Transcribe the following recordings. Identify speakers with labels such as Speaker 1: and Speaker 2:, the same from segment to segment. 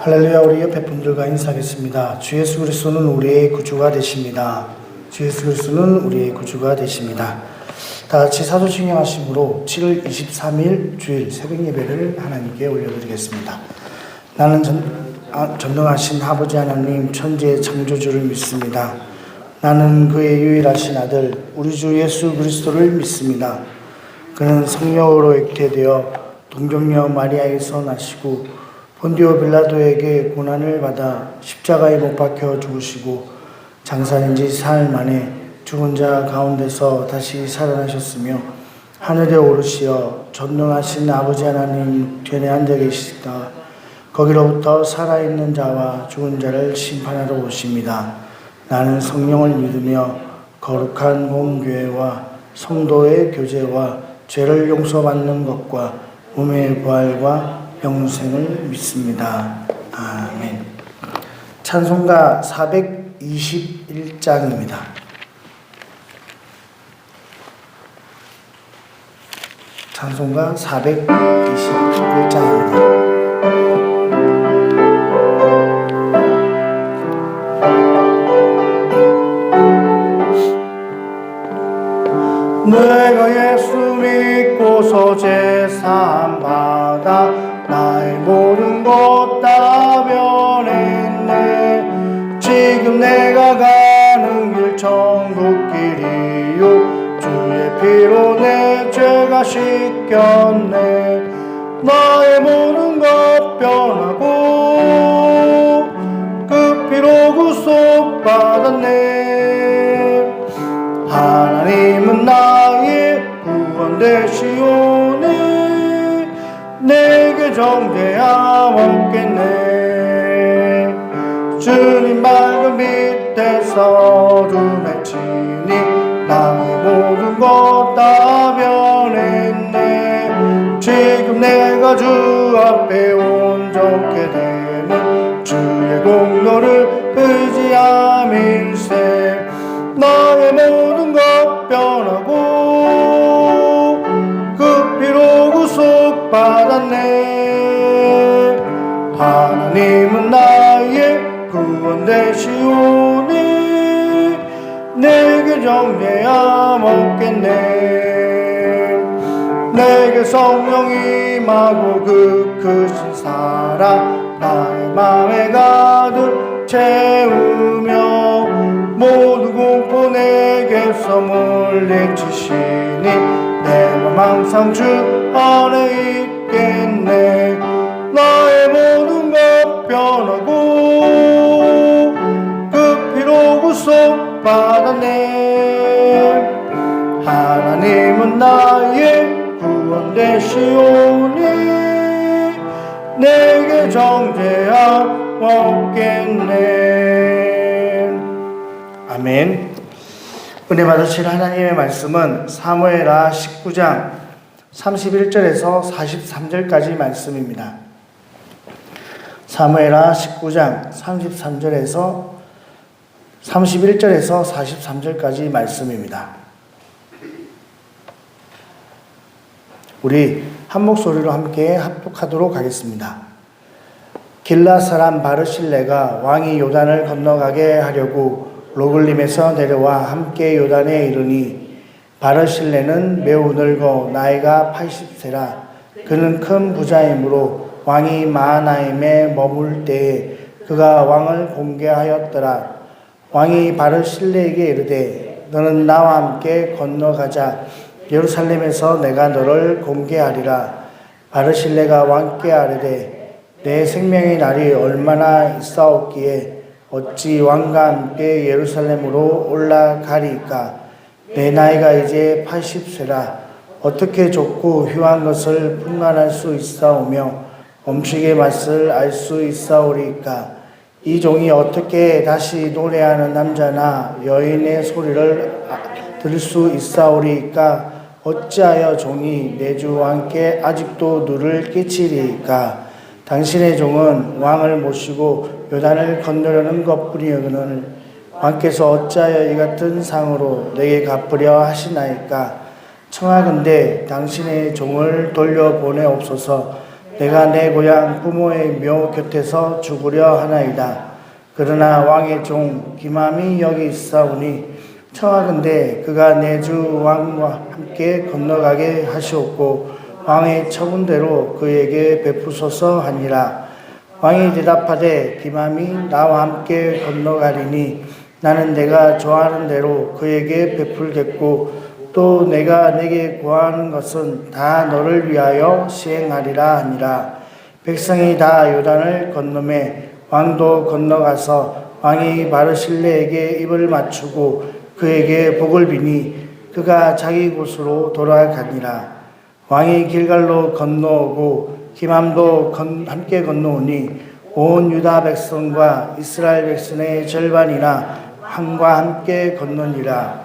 Speaker 1: 할렐루야. 우리 옆에 분들과 인사하겠습니다. 주 예수 그리스도는 우리의 구주가 되십니다. 주 예수 그리스도는 우리의 구주가 되십니다. 다 같이 사도신경하심으로 7월 23일 주일 새벽 예배를 하나님께 올려드리겠습니다. 나는 전능하신 아버지 하나님 천지의 창조주를 믿습니다. 나는 그의 유일하신 아들 우리 주 예수 그리스도를 믿습니다. 그는 성령으로 잉태되어 동정녀 마리아에서 나시고 본디오 빌라도에게 고난을 받아 십자가에 못 박혀 죽으시고 장사된 지 사흘 만에 죽은 자 가운데서 다시 살아나셨으며 하늘에 오르시어 전능하신 아버지 하나님 뒤에 앉아 계시다. 거기로부터 살아있는 자와 죽은 자를 심판하러 오십니다. 나는 성령을 믿으며 거룩한 공교회와 성도의 교제와 죄를 용서받는 것과 몸의 부활과 영생을 믿습니다. 아멘. 찬송가 421장입니다. 찬송가 421장입니다. 내가 예수 믿고서 제사함 받아 나의 모든 것 다 변했네. 지금 내가 가는 길 천국길이요 주의 피로 내 죄가 씻겼네. 나의 모든 것 변하고 그 피로 구속받았네. 하나님은 나의 구원 되시오니 내게 정죄함 없겠네. 주님 말씀 밑에서 어둠에 치니 나의 모든 것 다 변했네. 지금 내가 주 앞에 온전케 되면 주의 공로를 의지함일세. 나의 모든 것 변하고 그 피로 구속받았네. 하나님은 나의 구원 되시오니 내게 정죄함 없겠네. 내게 성령 임하고 그 크신 사랑 나의 맘에 가득 채우며 모든 공포 내게서 물리치시니 내 맘 항상 주 안에 있겠네. 나의 모든 것 변하고 그 피로 구속받았네. 하나님은 나의 구원 되시오니 내게 정죄함 없겠네. 아멘. 은혜 받으실 하나님의 말씀은 사무엘하 19장 31절에서 43절까지 말씀입니다. 사무엘하 19장 31절에서 43절까지 말씀입니다. 우리 한 목소리로 함께 합독하도록 하겠습니다. 길라 사람 바르실레가 왕이 요단을 건너가게 하려고 로글림에서 내려와 함께 요단에 이르니 바르실레는 매우 늙어 나이가 80세라. 그는 큰 부자이므로 왕이 마하나임에 머물 때에 그가 왕을 공개하였더라. 왕이 바르실레에게 이르되 너는 나와 함께 건너가자. 예루살렘에서 내가 너를 공개하리라. 바르실레가 왕께 아뢰되 내 생명의 날이 얼마나 있사옵기에 어찌 왕과 함께 예루살렘으로 올라가리까? 내 나이가 이제 80세라. 어떻게 좋고 휘한 것을 분간할 수 있사오며 음식의 맛을 알 수 있사오리까? 이 종이 어떻게 다시 노래하는 남자나 여인의 소리를 들을 수 있사오리까? 어찌하여 종이 내 주 왕께 아직도 누를 끼치리까? 당신의 종은 왕을 모시고 요단을 건너려는 것뿐이거늘 왕께서 어찌하여 이 같은 상으로 내게 갚으려 하시나이까? 청하건대 당신의 종을 돌려보내옵소서. 내가 내 고향 부모의 묘 곁에서 죽으려 하나이다. 그러나 왕의 종 기맘이 여기 있사오니 청하건대 그가 내 주 왕과 함께 건너가게 하시옵고 왕의 처분대로 그에게 베푸소서 하니라. 왕이 대답하되 기맘이 나와 함께 건너가리니 나는 내가 좋아하는 대로 그에게 베풀겠고 또 내가 내게 구하는 것은 다 너를 위하여 시행하리라 하니라. 백성이 다 요단을 건너매 왕도 건너가서 왕이 바르실레에게 입을 맞추고 그에게 복을 비니 그가 자기 곳으로 돌아가니라. 왕이 길갈로 건너오고 기맘도 함께 건너오니 온 유다 백성과 이스라엘 백성의 절반이나 왕과 함께 건너니라.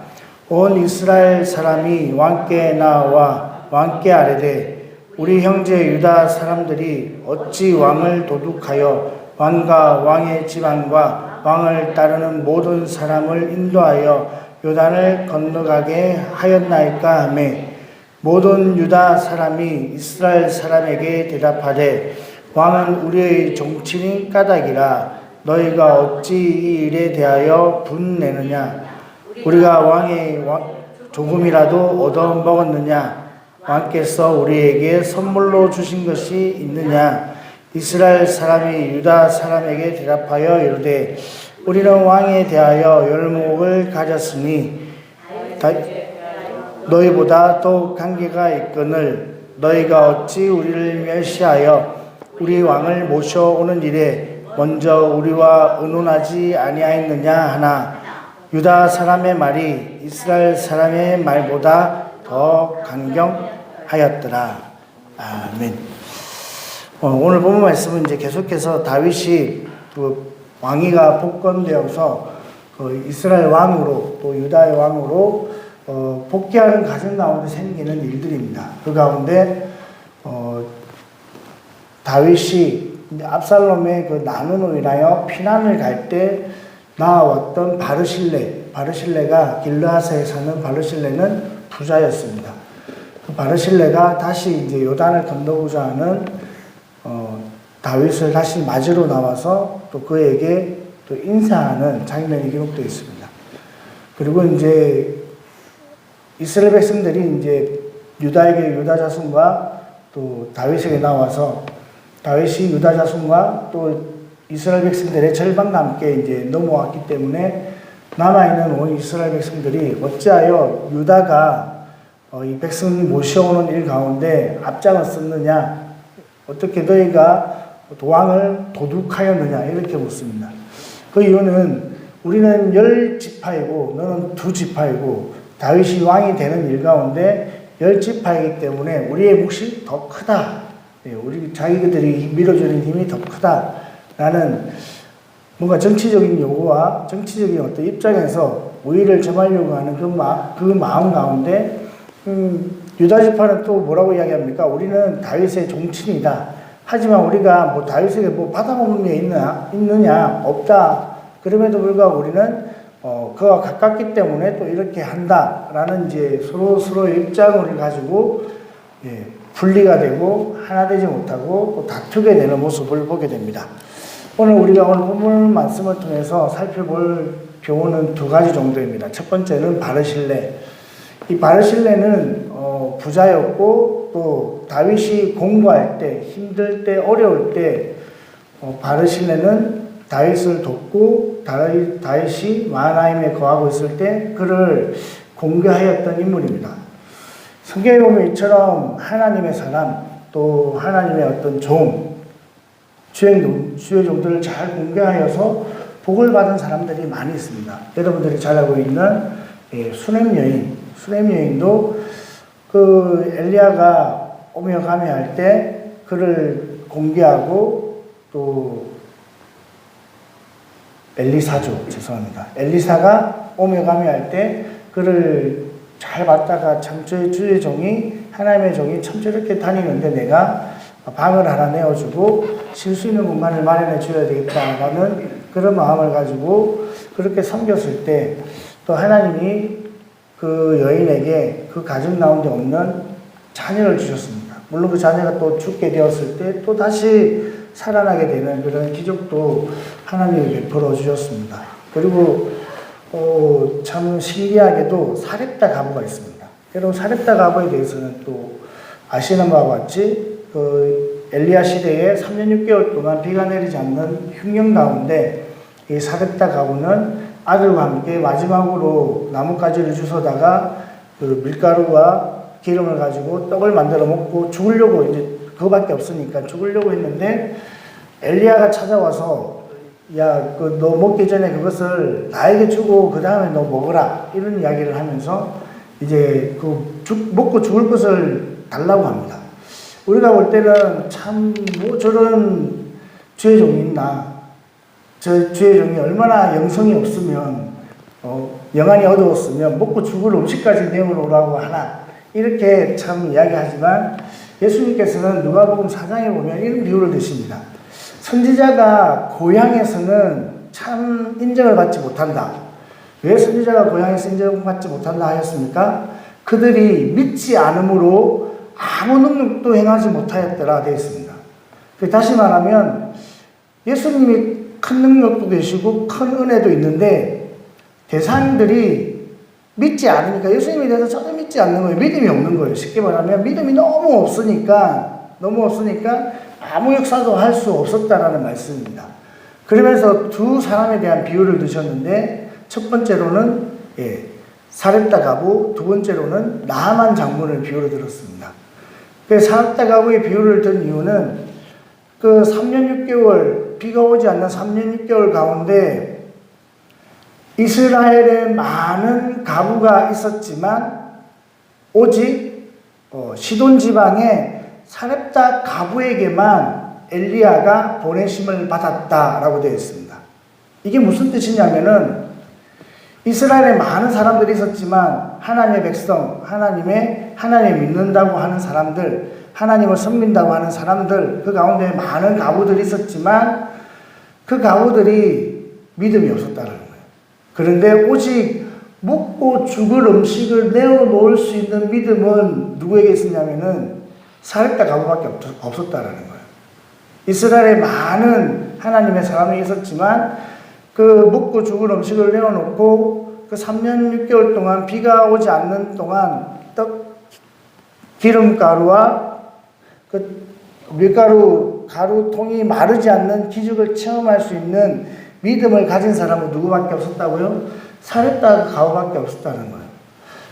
Speaker 1: 온 이스라엘 사람이 왕께 나와 왕께 아뢰되 우리 형제 유다 사람들이 어찌 왕을 도둑하여 왕과 왕의 집안과 왕을 따르는 모든 사람을 인도하여 요단을 건너가게 하였나이까 하매 모든 유다 사람이 이스라엘 사람에게 대답하되 왕은 우리의 종친인 까닭이라 너희가 어찌 이 일에 대하여 분내느냐. 우리가 왕의 조금이라도 얻어먹었느냐. 왕께서 우리에게 선물로 주신 것이 있느냐. 이스라엘 사람이 유다 사람에게 대답하여 이르되 우리는 왕에 대하여 열목을 가졌으니 너희보다 더 관계가 있거늘 너희가 어찌 우리를 멸시하여 우리 왕을 모셔오는 일에 먼저 우리와 의논하지 아니하였느냐 하나 유다 사람의 말이 이스라엘 사람의 말보다 더 강경하였더라. 아멘. 오늘 본문 말씀은 이제 계속해서 다윗이 그 왕위가 복권되어서 이스라엘 왕으로 또 유다의 왕으로 복귀하는 가정 가운데 생기는 일들입니다. 그 가운데 다윗이 압살롬의 그 난으로 인하여 피난을 갈 때 나왔던 바르실레가 길르앗에 사는 바르실레는 부자였습니다. 그 바르실레가 다시 이제 요단을 건너고자 하는 다윗을 다시 맞으러 나와서 또 그에게 또 인사하는 장면이 기록되어 있습니다. 그리고 이제 이스라엘 백성들이 이제 유다 자손과 또 다윗에게 나와서 다윗이 유다 자손과 또 이스라엘 백성들의 절반과 함께 이제 넘어왔기 때문에 남아있는 온 이스라엘 백성들이 어찌하여 유다가 이 백성이 모셔오는 일 가운데 앞장을 썼느냐, 어떻게 너희가 왕을 도둑하였느냐 이렇게 묻습니다. 그 이유는 우리는 10지파이고 너는 2지파이고 다윗이 왕이 되는 일 가운데 10지파이기 때문에 우리의 몫이 더 크다. 우리 자기들이 밀어주는 힘이 더 크다. 라는 뭔가 정치적인 요구와 정치적인 어떤 입장에서 우위를 점하려고 하는 그 마음 가운데 유다 지파는 또 뭐라고 이야기합니까? 우리는 다윗의 종친이다. 하지만 우리가 뭐 다윗에게 뭐 받아먹는 게 있느냐? 없다. 그럼에도 불구하고 우리는 그와 가깝기 때문에 또 이렇게 한다라는 이제 서로의 입장을 가지고 분리가 되고 하나 되지 못하고 또 다투게 되는 모습을 보게 됩니다. 오늘 본문 말씀을 통해서 살펴볼 교훈은 2가지 정도입니다. 첫 번째는 바르실레. 이 바르실레는 부자였고 또 다윗이 공부할 때, 힘들 때, 어려울 때 바르실레는 다윗을 돕고 다윗이 마하나임에 거하고 있을 때 그를 공개하였던 인물입니다. 성경에 보면 이처럼 하나님의 사람 또 하나님의 어떤 주의 종들을 잘 공개하여서 복을 받은 사람들이 많이 있습니다. 여러분들이 잘 알고 있는 수냄 여인도 그 엘리야가 오며 가며 할 때 그를 공개하고 또 엘리사가 오며 가며 할 때 그를 잘 봤다가 참 주의 종이 하나님의 종이 참 저렇게 다니는데 내가 방을 하나 내어주고 쉴 수 있는 공간을 마련해 줘야 되겠다라는 그런 마음을 가지고 그렇게 섬겼을 때 또 하나님이 그 여인에게 그 가정 가운데 없는 자녀를 주셨습니다. 물론 그 자녀가 또 죽게 되었을 때 또 다시 살아나게 되는 그런 기적도 하나님이 베풀어 주셨습니다. 그리고 참 신기하게도 사렙다 가부가 있습니다. 여러분 사렙다 가부에 대해서는 또 아시는 바와 같이 엘리야 시대에 3년 6개월 동안 비가 내리지 않는 흉년 가운데 이 사렙다 가부는 아들과 함께 마지막으로 나뭇가지를 주워다가 그 밀가루와 기름을 가지고 떡을 만들어 먹고 죽으려고 이제 그거밖에 없으니까 죽으려고 했는데 엘리야가 찾아와서 야, 너 먹기 전에 그것을 나에게 주고 그 다음에 너 먹어라 이런 이야기를 하면서 이제 먹고 죽을 것을 달라고 합니다. 우리가 볼 때는 참 뭐 저런 주의 종이 있나, 저 주의 종이 얼마나 영성이 없으면 영안이 어두웠으면 먹고 죽을 음식까지 내어놓으라고 하나 이렇게 참 이야기하지만 예수님께서는 누가복음 4장에 보면 이런 비유를 드십니다. 선지자가 고향에서는 참 인정을 받지 못한다. 왜 선지자가 고향에서 인정받지 못한다 하였습니까? 그들이 믿지 않음으로 아무 능력도 행하지 못하였더라 되어 있습니다. 다시 말하면 예수님이 큰 능력도 되시고 큰 은혜도 있는데 대상들이 믿지 않으니까 예수님에 대해서 전혀 믿지 않는 거예요. 믿음이 없는 거예요. 쉽게 말하면 믿음이 너무 없으니까 아무 역사도 할 수 없었다라는 말씀입니다. 그러면서 두 사람에 대한 비유를 드셨는데 첫 번째로는 사렙다 가부, 두 번째로는 나아만 장군을 비유로 들었습니다. 사렙다 가부의 비유를 든 이유는 그 3년 6개월 비가 오지 않는 3년 6개월 가운데 이스라엘에 많은 가부가 있었지만 오직 시돈 지방의 사렙다 가부에게만 엘리야가 보내심을 받았다라고 되어 있습니다. 이게 무슨 뜻이냐면은 이스라엘에 많은 사람들이 있었지만 하나님의 백성, 하나님 믿는다고 하는 사람들, 하나님을 섬긴다고 하는 사람들, 그 가운데 많은 가부들이 있었지만 그 가부들이 믿음이 없었다는 거예요. 그런데 오직 먹고 죽을 음식을 내어놓을 수 있는 믿음은 누구에게 있었냐면은 사렙다 가부밖에 없었다라는 거예요. 이스라엘에 많은 하나님의 사람이 있었지만 그 먹고 죽을 음식을 내어놓고 그 3년 6개월 동안 비가 오지 않는 동안 기름가루와 그 밀가루 가루통이 마르지 않는 기적을 체험할 수 있는 믿음을 가진 사람은 누구밖에 없었다고요? 사렙다 가부밖에 없었다는 거예요.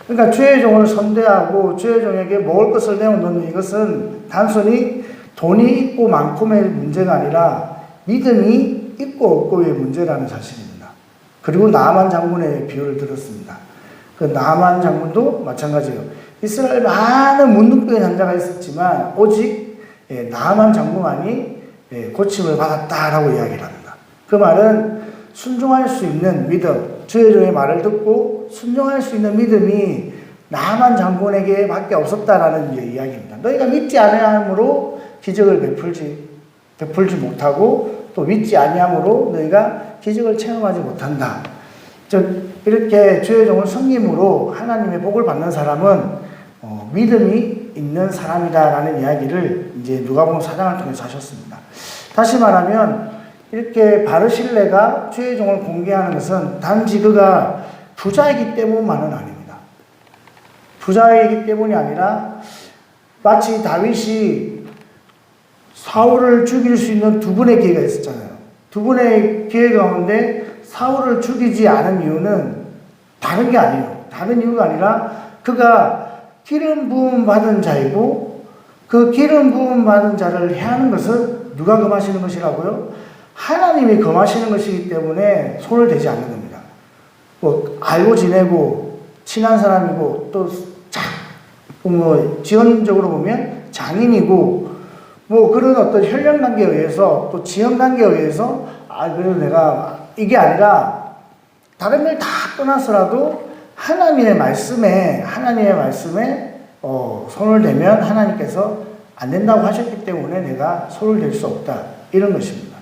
Speaker 1: 그러니까 주의 종을 선대하고 주의 종에게 먹을 것을 내어놓는 이것은 단순히 돈이 있고 많고의 문제가 아니라 믿음이 있고 없고의 문제라는 사실입니다. 그리고 나아만 장군의 비유를 들었습니다. 그 나아만 장군도 마찬가지예요. 이스라엘 많은 문둥병 환자가 있었지만 오직 나아만 장군만이 고침을 받았다라고 이야기를 합니다. 그 말은 순종할 수 있는 믿음, 주의 종의 말을 듣고 순종할 수 있는 믿음이 나아만 장군에게 밖에 없었다라는 이야기입니다. 너희가 믿지 아니함으로 기적을 베풀지 못하고 또 믿지 아니함으로 너희가 기적을 체험하지 못한다. 즉 이렇게 주의 종을 섬김으로 하나님의 복을 받는 사람은 믿음이 있는 사람이다라는 이야기를 이제 누가복음 4장을 통해서 하셨습니다. 다시 말하면 이렇게 바르실레가 주의 종을 공개하는 것은 단지 그가 부자이기 때문만은 아닙니다. 부자이기 때문이 아니라 마치 다윗이 사울을 죽일 수 있는 두 분의 기회가 있었잖아요. 두 분의 기회 가운데 사울을 죽이지 않은 이유는 다른 게 아니에요. 다른 이유가 아니라 그가 기름 부음 받은 자이고 그 기름 부음 받은 자를 해하는 것은 누가 금하시는 것이라고요? 하나님이 금하시는 것이기 때문에 손을 대지 않는 겁니다. 뭐 알고 지내고 친한 사람이고 또 지원적으로 보면 장인이고 뭐 그런 어떤 혈연 관계에 의해서 또 지연 관계에 의해서 그래도 내가 이게 아니라 다른 일 다 떠나서라도 하나님의 말씀에 손을 대면 하나님께서 안 된다고 하셨기 때문에 내가 손을 댈 수 없다 이런 것입니다.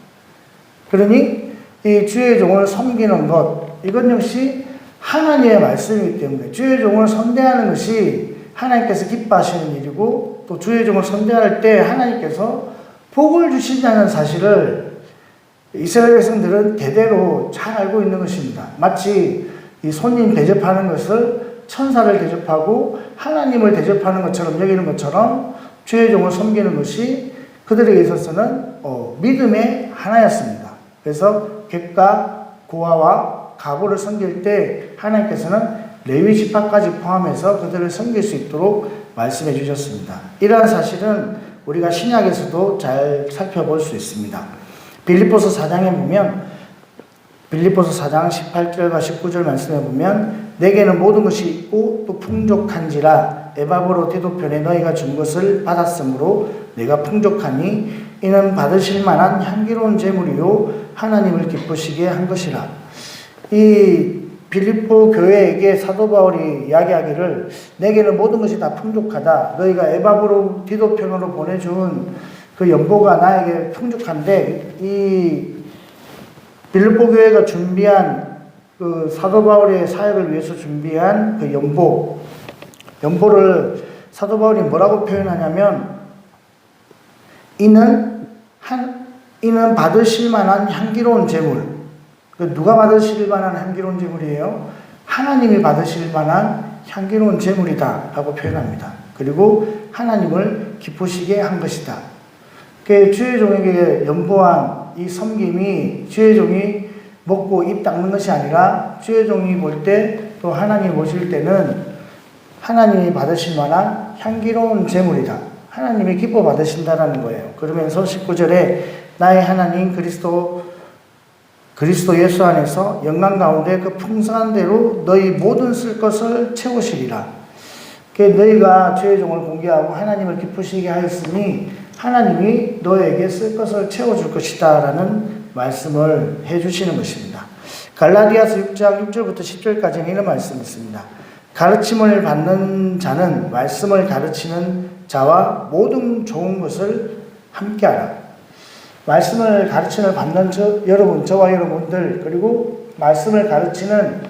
Speaker 1: 그러니 이 주의 종을 섬기는 것 이건 역시 하나님의 말씀이기 때문에 주의 종을 선대하는 것이 하나님께서 기뻐하시는 일이고 또 주의 종을 선대할 때 하나님께서 복을 주신다는 사실을 이스라엘 백성들은 대대로 잘 알고 있는 것입니다. 마치 이 손님 대접하는 것을 천사를 대접하고 하나님을 대접하는 것처럼 여기는 것처럼 주의 종을 섬기는 것이 그들에게 있어서는 믿음의 하나였습니다. 그래서 객과 고아와 가보를 섬길 때 하나님께서는 레위 지파까지 포함해서 그들을 섬길 수 있도록 말씀해 주셨습니다. 이러한 사실은 우리가 신약에서도 잘 살펴볼 수 있습니다. 빌립보서 4장에 보면 빌립보서 4장 18절과 19절 말씀에 보면 내게는 모든 것이 있고 또 풍족한지라 에바브로 디도편에 너희가 준 것을 받았으므로 내가 풍족하니 이는 받으실 만한 향기로운 제물이요 하나님을 기쁘시게 한 것이라. 이 빌립보 교회에게 사도 바울이 이야기하기를 내게는 모든 것이 다 풍족하다. 너희가 에바브로 디도편으로 보내준 그 연보가 나에게 풍족한데 이 빌립보 교회가 준비한 그 사도 바울의 사역을 위해서 준비한 그 연보를 사도 바울이 뭐라고 표현하냐면 이는 받으실 만한 향기로운 제물. 누가 받으실 만한 향기로운 제물이에요? 하나님이 받으실 만한 향기로운 제물이다 라고 표현합니다. 그리고 하나님을 기쁘시게 한 것이다. 주의 종에게 연보한 이 섬김이 주의 종이 먹고 입 닦는 것이 아니라 주의 종이 볼 때 또 하나님이 보실 때는 하나님이 받으실 만한 향기로운 제물이다. 하나님이 기뻐 받으신다라는 거예요. 그러면서 19절에 나의 하나님 그리스도 예수 안에서 영광 가운데 그 풍성한 대로 너희 모든 쓸 것을 채우시리라. 너희가 주의 종을 공개하고 하나님을 기쁘시게 하였으니 하나님이 너에게 쓸 것을 채워줄 것이다 라는 말씀을 해주시는 것입니다. 갈라디아서 6장 6절부터 10절까지는 이런 말씀이 있습니다. 가르침을 받는 자는 말씀을 가르치는 자와 모든 좋은 것을 함께하라. 말씀을 가르침을 받는 저와 여러분들 그리고 말씀을 가르치는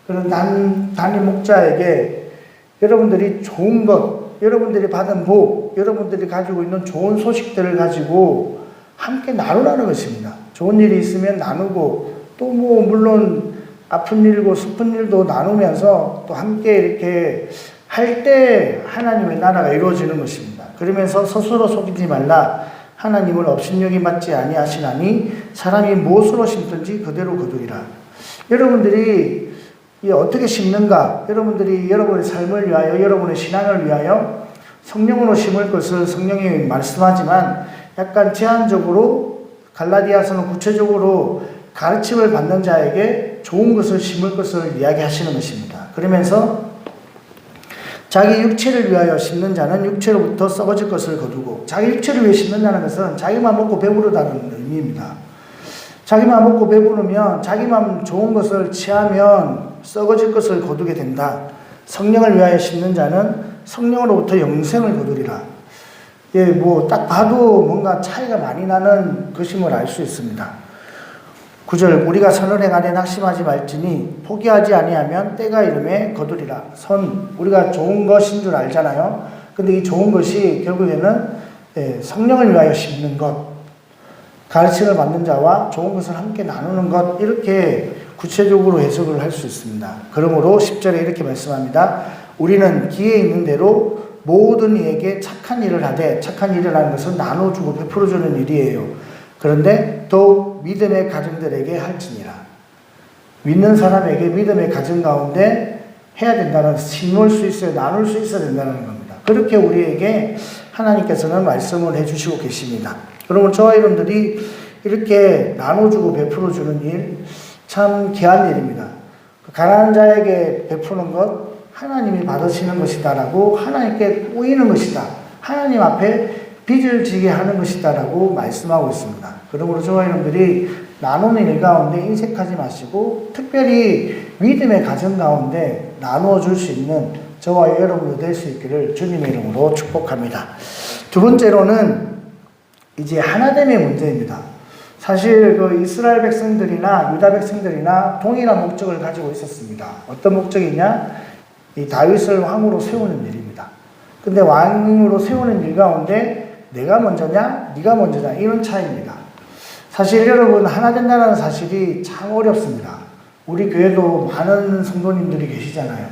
Speaker 1: 그런 담임 목자에게 여러분들이 좋은 것, 여러분들이 받은 복, 여러분들이 가지고 있는 좋은 소식들을 가지고 함께 나누라는 것입니다. 좋은 일이 있으면 나누고 또 물론 아픈 일고 슬픈 일도 나누면서 또 함께 이렇게 할 때 하나님의 나라가 이루어지는 것입니다. 그러면서 스스로 속이지 말라. 하나님을 업신여김 받지 아니하시나니 사람이 무엇으로 심든지 그대로 거두리라. 여러분들이 어떻게 심는가? 여러분들이 여러분의 삶을 위하여 여러분의 신앙을 위하여 성령으로 심을 것을 성령이 말씀하지만 약간 제한적으로 갈라디아서는 구체적으로 가르침을 받는 자에게 좋은 것을 심을 것을 이야기하시는 것입니다. 그러면서 자기 육체를 위하여 심는 자는 육체로부터 썩어질 것을 거두고 자기 육체를 위해 심는다는 것은 자기만 먹고 배부르다는 의미입니다. 자기만 먹고 배부르면 자기만 좋은 것을 취하면 썩어질 것을 거두게 된다. 성령을 위하여 심는 자는 성령으로부터 영생을 거두리라. 딱 봐도 뭔가 차이가 많이 나는 것임을 알 수 있습니다. 9절 우리가 선을 행하되 낙심하지 말지니 포기하지 아니하면 때가 이름에 거두리라. 우리가 좋은 것인 줄 알잖아요. 근데 이 좋은 것이 결국에는 성령을 위하여 심는 것, 가르침을 받는 자와 좋은 것을 함께 나누는 것, 이렇게 구체적으로 해석을 할 수 있습니다. 그러므로 10절에 이렇게 말씀합니다. 우리는 기회 있는 대로 모든 이에게 착한 일을 하되, 착한 일이라는 것은 나눠주고 베풀어주는 일이에요. 그런데 더욱 믿음의 가정들에게 할지니라. 믿는 사람에게 믿음의 가정 가운데 해야 된다는, 심을 수 있어야, 나눌 수 있어야 된다는 겁니다. 그렇게 우리에게 하나님께서는 말씀을 해주시고 계십니다. 그러면 저와 여러분들이 이렇게 나눠주고 베풀어주는 일, 참 귀한 일입니다. 가난한 자에게 베푸는 것, 하나님이 받으시는 것이다라고, 하나님께 꼬이는 것이다, 하나님 앞에 빚을 지게 하는 것이다라고 말씀하고 있습니다. 그러므로 저와 여러분들이 나누는 일 가운데 인색하지 마시고 특별히 믿음의 가정 가운데 나누어 줄 수 있는 저와 여러분들 될 수 있기를 주님의 이름으로 축복합니다. 두 번째로는 이제 하나됨의 문제입니다. 사실 그 이스라엘 백성들이나 유다 백성들이나 동일한 목적을 가지고 있었습니다. 어떤 목적이냐? 이 다윗을 왕으로 세우는 일입니다. 근데 왕으로 세우는 일 가운데 내가 먼저냐, 네가 먼저냐 이런 차이입니다. 사실 여러분 하나 된다는 사실이 참 어렵습니다. 우리 교회도 많은 성도님들이 계시잖아요.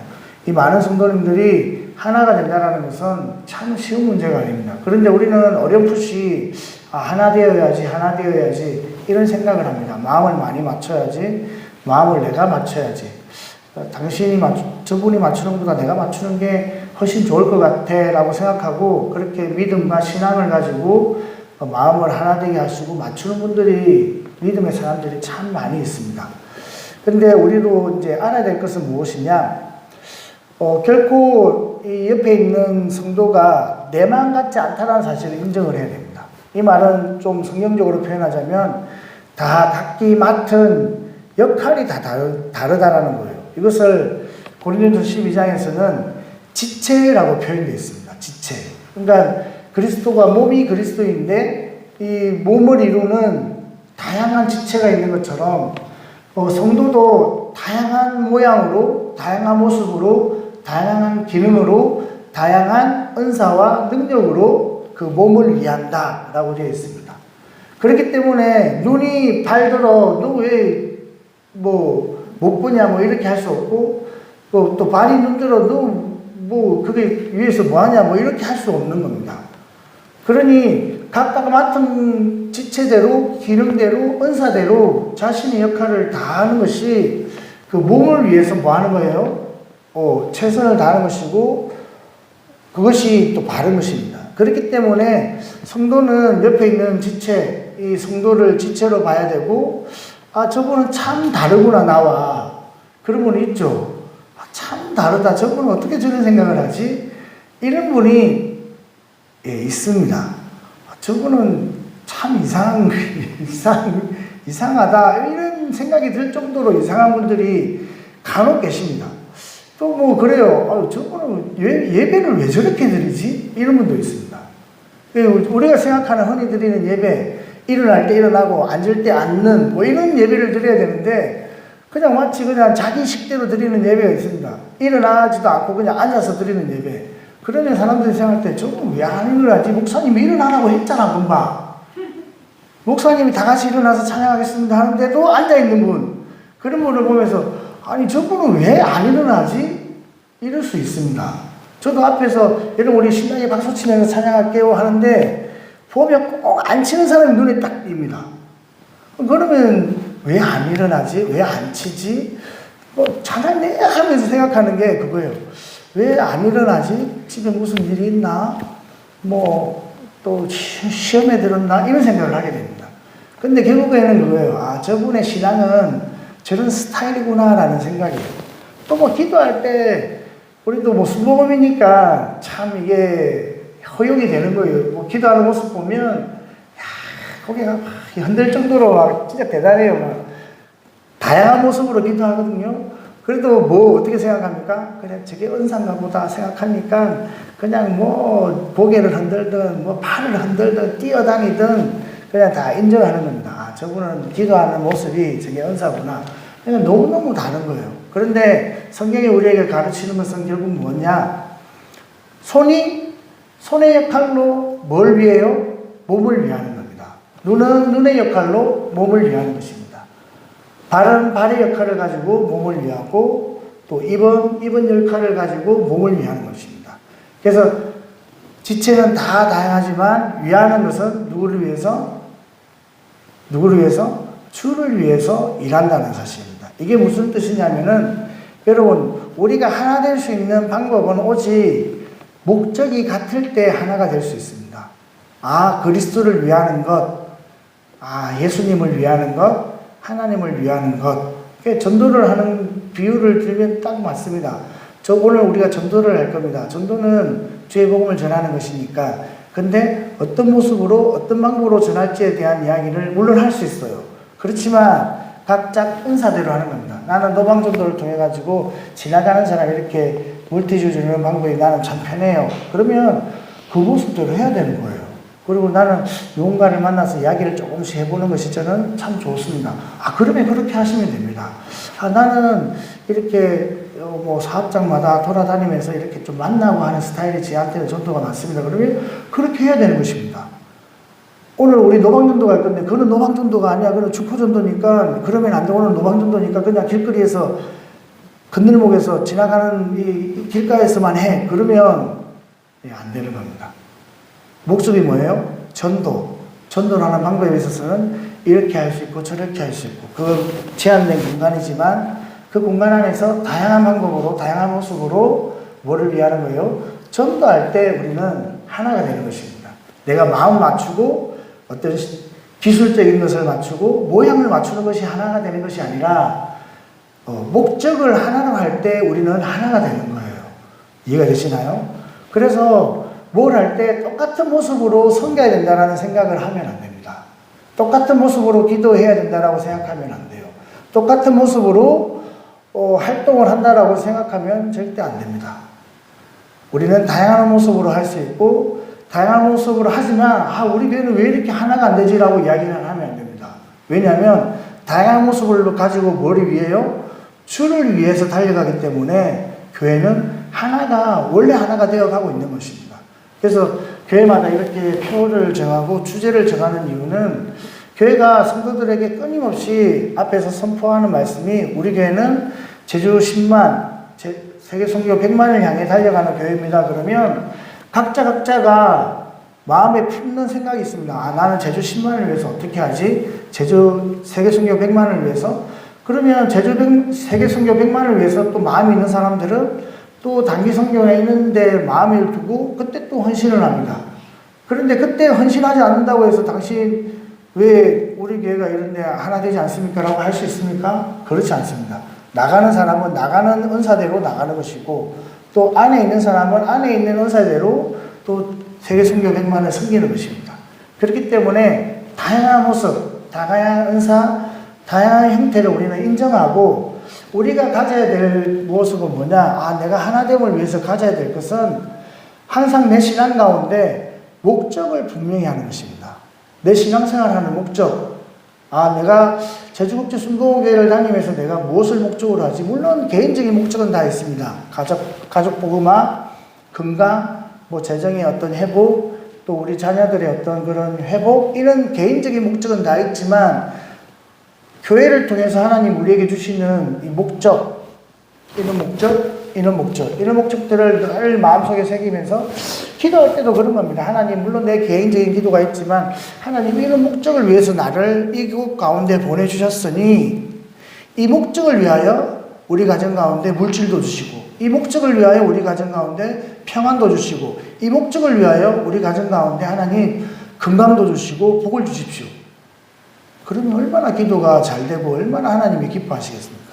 Speaker 1: 이 많은 성도님들이 하나가 된다는 것은 참 쉬운 문제가 아닙니다. 그런데 우리는 어렴풋이 하나 되어야지 이런 생각을 합니다. 마음을 많이 맞춰야지, 마음을 내가 맞춰야지. 저분이 맞추는 것보다 내가 맞추는 게 훨씬 좋을 것 같아 라고 생각하고 그렇게 믿음과 신앙을 가지고 마음을 하나 되게 하시고 맞추는 분들이 믿음의 사람들이 참 많이 있습니다. 근데 우리도 이제 알아야 될 것은 무엇이냐? 결코 이 옆에 있는 성도가 내 마음 같지 않다는 사실을 인정을 해야 됩니다. 이 말은 좀 성경적으로 표현하자면 다 각기 맡은 역할이 다 다르다라는 거예요. 이것을 고린도전서 12장에서는 지체라고 표현되어 있습니다. 지체. 그러니까 그리스도가 몸이 그리스도인데 이 몸을 이루는 다양한 지체가 있는 것처럼 성도도 다양한 모양으로, 다양한 모습으로, 다양한 기능으로, 다양한 은사와 능력으로 그 몸을 위한다 라고 되어 있습니다. 그렇기 때문에 눈이 발들어 너 왜 못 보냐 이렇게 할 수 없고 또 발이 눈들어 너 그게 위에서 뭐하냐 이렇게 할 수 없는 겁니다. 그러니 각각 맡은 지체대로, 기능대로, 은사대로 자신의 역할을 다하는 것이 그 몸을 위해서 뭐 하는 거예요? 최선을 다하는 것이고 그것이 또 바른 것입니다. 그렇기 때문에 성도는 옆에 있는 지체, 이 성도를 지체로 봐야 되고 저분은 참 다르구나 나와. 그런 분이 있죠. 참 다르다. 저분은 어떻게 저런 생각을 하지? 이런 분이 있습니다. 저분은 참 이상하다. 이런 생각이 들 정도로 이상한 분들이 간혹 계십니다. 또 그래요. 저분은 예배를 왜 저렇게 드리지? 이런 분도 있습니다. 우리가 생각하는 흔히 드리는 예배, 일어날 때 일어나고 앉을 때 앉는 이런 예배를 드려야 되는데 그냥 마치 그냥 자기 식대로 드리는 예배가 있습니다. 일어나지도 않고 그냥 앉아서 드리는 예배. 그러면 사람들이 생각할 때 저분 왜 안 일어나지? 목사님이 일어나라고 했잖아 금방. 목사님이 다 같이 일어나서 찬양하겠습니다 하는데도 앉아있는 분. 그런 분을 보면서 아니 저분은 왜 안 일어나지? 이럴 수 있습니다. 저도 앞에서 여러분 우리 신나게 박수 치면서 찬양할게요 하는데 보면 꼭 안 치는 사람이 눈에 딱 띕니다. 그러면 왜 안 일어나지? 왜 안 치지? 찬양해 하면서 생각하는 게 그거예요. 왜 안 일어나지? 집에 무슨 일이 있나? 또 시험에 들었나? 이런 생각을 하게 됩니다. 근데 결국에는 그거예요. 저분의 신앙은 저런 스타일이구나 라는 생각이에요. 또 기도할 때 우리도 수복음이니까 참 이게 허용이 되는 거예요. 기도하는 모습 보면 고개가 흔들 정도로 진짜 대단해요. 다양한 모습으로 기도하거든요. 그래도 어떻게 생각합니까? 그냥 저게 은사인가 보다 생각하니까 그냥 고개를 흔들든 팔을 흔들든 뛰어다니든 그냥 다 인정하는 겁니다. 저분은 기도하는 모습이 저게 은사구나. 그냥 너무너무 다른 거예요. 그런데 성경이 우리에게 가르치는 것은 결국 뭐냐? 손의 역할로 뭘 위해요? 몸을 위하는 겁니다. 눈은 눈의 역할로 몸을 위하는 것입니다. 발은 발의 역할을 가지고 몸을 위하고 또 입은 역할을 가지고 몸을 위하는 것입니다. 그래서 지체는 다 다양하지만 위하는 것은 누구를 위해서? 주를 위해서 일한다는 사실입니다. 이게 무슨 뜻이냐면은 여러분 우리가 하나 될 수 있는 방법은 오직 목적이 같을 때 하나가 될 수 있습니다. 그리스도를 위하는 것, 예수님을 위하는 것, 하나님을 위하는 것. 전도를 하는 비유를 들면 딱 맞습니다. 오늘 우리가 전도를 할 겁니다. 전도는 주의 복음을 전하는 것이니까. 근데 어떤 모습으로, 어떤 방법으로 전할지에 대한 이야기를 물론 할 수 있어요. 그렇지만 각자 은사대로 하는 겁니다. 나는 노방전도를 통해 가지고 지나가는 사람 이렇게 물티슈 주는 방법이 나는 참 편해요. 그러면 그 모습대로 해야 되는 거예요. 그리고 나는 누군가를 만나서 이야기를 조금씩 해보는 것이 저는 참 좋습니다. 그러면 그렇게 하시면 됩니다. 나는 이렇게 뭐 사업장마다 돌아다니면서 이렇게 좀 만나고 하는 스타일이 저한테는 전도가 많습니다. 그러면 그렇게 해야 되는 것입니다. 오늘 우리 노방전도 갈 건데 그는 노방전도가 아니야. 그는 주포전도니까 그러면 안 돼. 오늘 노방전도니까 그냥 길거리에서 건널목에서 지나가는 이 길가에서만 해. 그러면 안 되는 겁니다. 목적이 뭐예요? 전도. 전도를 하는 방법에 있어서는 이렇게 할 수 있고 저렇게 할 수 있고 그 제한된 공간이지만 그 공간 안에서 다양한 방법으로 다양한 모습으로 뭐를 위하는 거예요? 전도할 때 우리는 하나가 되는 것입니다. 내가 마음 맞추고 어떤 기술적인 것을 맞추고 모양을 맞추는 것이 하나가 되는 것이 아니라 목적을 하나로 할 때 우리는 하나가 되는 거예요. 이해가 되시나요? 그래서 뭘 할 때 똑같은 모습으로 섬겨야 된다는 생각을 하면 안 됩니다. 똑같은 모습으로 기도해야 된다고 생각하면 안 돼요. 똑같은 모습으로 활동을 한다라고 생각하면 절대 안 됩니다. 우리는 다양한 모습으로 할 수 있고 다양한 모습으로 하지만 우리 교회는 왜 이렇게 하나가 안 되지라고 이야기는 하면 안 됩니다. 왜냐하면 다양한 모습을 가지고 뭐를 위해요? 주를 위해서 달려가기 때문에 교회는 원래 하나가 되어가고 있는 것입니다. 그래서 교회마다 이렇게 표를 정하고 주제를 정하는 이유는 교회가 성도들에게 끊임없이 앞에서 선포하는 말씀이 우리 교회는 제주 10만, 세계 선교 100만을 향해 달려가는 교회입니다. 그러면 각자가 마음에 품는 생각이 있습니다. 나는 제주 10만을 위해서 어떻게 하지? 제주 세계 선교 100만을 위해서? 그러면 세계 선교 100만을 위해서 또 마음이 있는 사람들은 또 단기 선교에 있는데 마음을 두고 그때 또 헌신을 합니다. 그런데 그때 헌신하지 않는다고 해서 당신 왜 우리 교회가 이런데 하나 되지 않습니까? 라고 할 수 있습니까? 그렇지 않습니다. 나가는 사람은 나가는 은사대로 나가는 것이고 또 안에 있는 사람은 안에 있는 은사대로 또 세계 선교 100만을 섬기는 것입니다. 그렇기 때문에 다양한 모습, 다양한 은사, 다양한 형태를 우리는 인정하고 우리가 가져야 될 모습은 뭐냐? 내가 하나됨을 위해서 가져야 될 것은 항상 내 신앙 가운데 목적을 분명히 하는 것입니다. 내 신앙생활하는 목적. 내가 제주국제 순복음교회를 다니면서 내가 무엇을 목적으로 하지? 물론 개인적인 목적은 다 있습니다. 가족 복음화, 건강, 재정의 어떤 회복, 또 우리 자녀들의 어떤 그런 회복, 이런 개인적인 목적은 다 있지만 교회를 통해서 하나님 우리에게 주시는 이 목적, 이런 목적들을 늘 마음속에 새기면서 기도할 때도 그런 겁니다. 하나님, 물론 내 개인적인 기도가 있지만 하나님 이런 목적을 위해서 나를 이곳 가운데 보내주셨으니 이 목적을 위하여 우리 가정 가운데 물질도 주시고 이 목적을 위하여 우리 가정 가운데 평안도 주시고 이 목적을 위하여 우리 가정 가운데 하나님 건강도 주시고 복을 주십시오. 그러면 얼마나 기도가 잘 되고 얼마나 하나님이 기뻐하시겠습니까?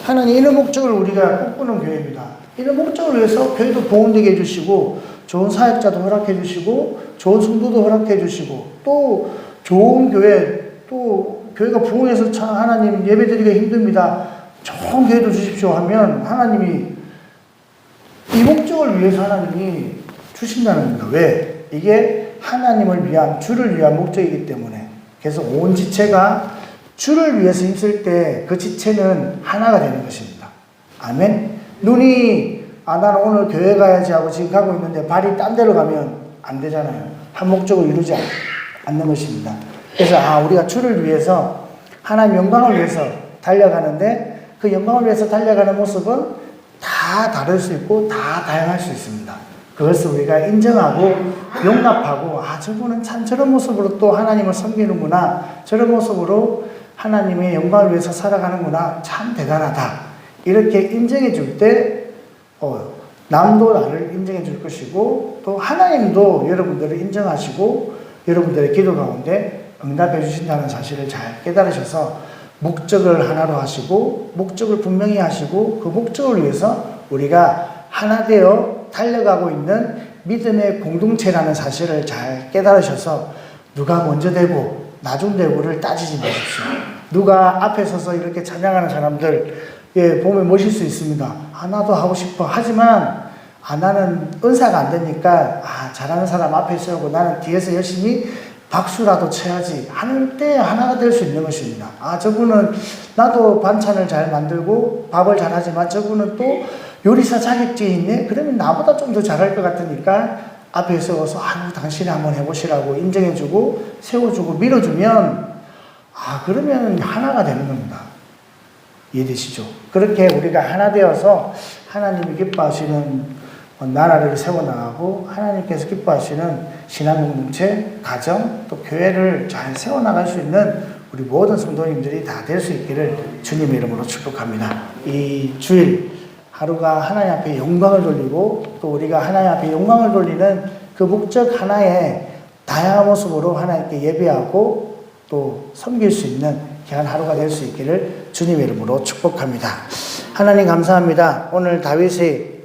Speaker 1: 하나님 이런 목적을 우리가 꿈꾸는 교회입니다. 이런 목적을 위해서 교회도 보온되게 해주시고 좋은 사역자도 허락해 주시고 좋은 성도도 허락해 주시고 또 좋은 교회, 또 교회가 부흥해서 참 하나님 예배드리기가 힘듭니다. 좋은 교회도 주십시오 하면 하나님이 이 목적을 위해서 하나님이 주신다는 겁니다. 왜? 이게 하나님을 위한, 주를 위한 목적이기 때문에. 그래서 온 지체가 주를 위해서 힘쓸 때 그 지체는 하나가 되는 것입니다. 아멘. 눈이 나는 오늘 교회 가야지 하고 지금 가고 있는데 발이 딴 데로 가면 안 되잖아요. 한 목적을 이루지 않는 것입니다. 그래서 우리가 주를 위해서 하나님 영광을 위해서 달려가는데 그 영광을 위해서 달려가는 모습은 다 다를 수 있고 다 다양할 수 있습니다. 그것을 우리가 인정하고 용납하고 저분은 참 저런 모습으로 또 하나님을 섬기는구나, 저런 모습으로 하나님의 영광을 위해서 살아가는구나, 참 대단하다, 이렇게 인정해 줄 때 남도 나를 인정해 줄 것이고 또 하나님도 여러분들을 인정하시고 여러분들의 기도 가운데 응답해 주신다는 사실을 잘 깨달으셔서 목적을 하나로 하시고 목적을 분명히 하시고 그 목적을 위해서 우리가 하나 되어 달려가고 있는 믿음의 공동체라는 사실을 잘 깨달으셔서 누가 먼저 되고 나중 되고를 따지지 마십시오. 누가 앞에 서서 이렇게 찬양하는 사람들 보면 멋일 수 있습니다. 나도 하고 싶어. 하지만 나는 은사가 안 되니까 잘하는 사람 앞에 세우고 나는 뒤에서 열심히 박수라도 쳐야지 하는 때 하나가 될 수 있는 것입니다. 아, 저분은 나도 반찬을 잘 만들고 밥을 잘하지만 저분은 또 요리사 자격증이 있네? 그러면 나보다 좀 더 잘할 것 같으니까 앞에 세워서 아유, 당신이 한번 해보시라고 인정해주고 세워주고 밀어주면 그러면 하나가 되는 겁니다. 이해되시죠? 그렇게 우리가 하나 되어서 하나님이 기뻐하시는 나라를 세워나가고 하나님께서 기뻐하시는 신앙공동체, 가정, 또 교회를 잘 세워나갈 수 있는 우리 모든 성도님들이 다 될 수 있기를 주님의 이름으로 축복합니다. 이 주일 하루가 하나님 앞에 영광을 돌리고 또 우리가 하나님 앞에 영광을 돌리는 그 목적 하나의 다양한 모습으로 하나님께 예배하고 또 섬길 수 있는 귀한 하루가 될 수 있기를 주님의 이름으로 축복합니다. 하나님 감사합니다. 오늘 다윗의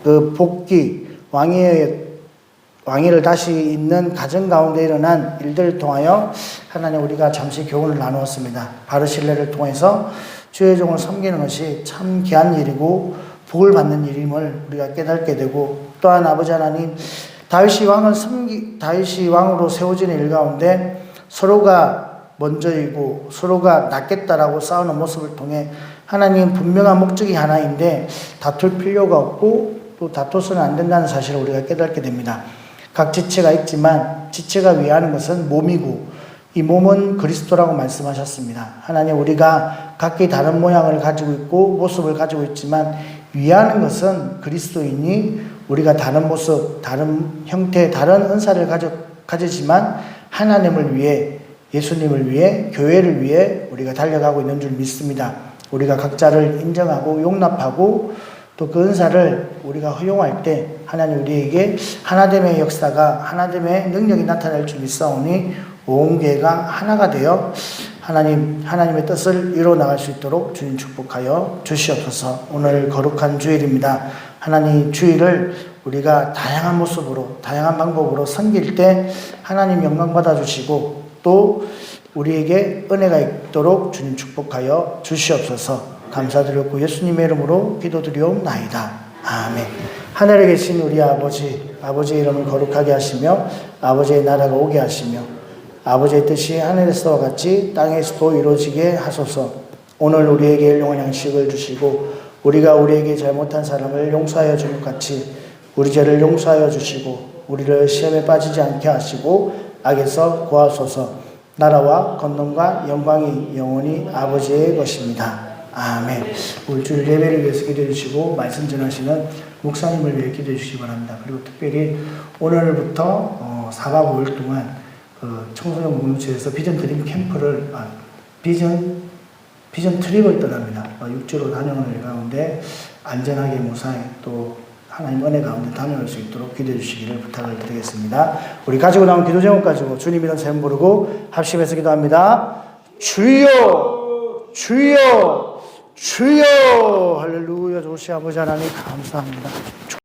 Speaker 1: 그 복귀, 왕위를 다시 잇는 가정 가운데 일어난 일들을 통하여 하나님 우리가 잠시 교훈을 나누었습니다. 바르실레를 통해서 주의 종을 섬기는 것이 참 귀한 일이고 복을 받는 일임을 우리가 깨닫게 되고, 또한 아버지 하나님 다윗이 왕으로 세워지는 일 가운데 서로가 먼저이고 서로가 낫겠다라고 싸우는 모습을 통해 하나님 분명한 목적이 하나인데 다툴 필요가 없고 또 다투서는 안 된다는 사실을 우리가 깨닫게 됩니다. 각 지체가 있지만 지체가 위하는 것은 몸이고 이 몸은 그리스도라고 말씀하셨습니다. 하나님 우리가 각기 다른 모양을 가지고 있고 모습을 가지고 있지만 위하는 것은 그리스도이니 우리가 다른 모습, 다른 형태, 다른 은사를 가지지만 하나님을 위해, 예수님을 위해, 교회를 위해 우리가 달려가고 있는 줄 믿습니다. 우리가 각자를 인정하고 용납하고 또 그 은사를 우리가 허용할 때 하나님 우리에게 하나됨의 역사가, 하나됨의 능력이 나타날 줄 믿사오니 온 교회가 하나가 되어 하나님의 뜻을 이루어 나갈 수 있도록 주님 축복하여 주시옵소서. 오늘 거룩한 주일입니다. 하나님 주일을 우리가 다양한 모습으로, 다양한 방법으로 섬길 때 하나님 영광 받아주시고 또 우리에게 은혜가 있도록 주님 축복하여 주시옵소서. 감사드렸고 예수님의 이름으로 기도드리옵나이다. 아멘. 하늘에 계신 우리 아버지의 이름을 거룩하게 하시며 아버지의 나라가 오게 하시며 아버지의 뜻이 하늘에서와 같이 땅에서도 이루어지게 하소서. 오늘 우리에게 일용할 양식을 주시고 우리가 우리에게 잘못한 사람을 용서하여 준 것 같이 우리 죄를 용서하여 주시고 우리를 시험에 빠지지 않게 하시고 악에서 구하소서. 나라와 권능과 영광이 영원히 아버지의 것입니다. 아멘. 올주일 예배를 위해서 기도해 주시고 말씀 전하시는 목사님을 위해 기도해 주시기 바랍니다. 그리고 특별히 오늘부터 4박 5일 동안 청소년 공동체에서 비전 드림 캠프를 비전 트립을 떠납니다. 육지로 다녀오는 일 가운데 안전하게 무사히 또 하나님 은혜 가운데 다녀올 수 있도록 기도해 주시기를 부탁을 드리겠습니다. 우리 가지고 나온 기도 제목 가지고 주님이란 샘 부르고 합심해서 기도합니다. 주여 주여 주여. 할렐루야. 좋으시 아버지 하나님 감사합니다.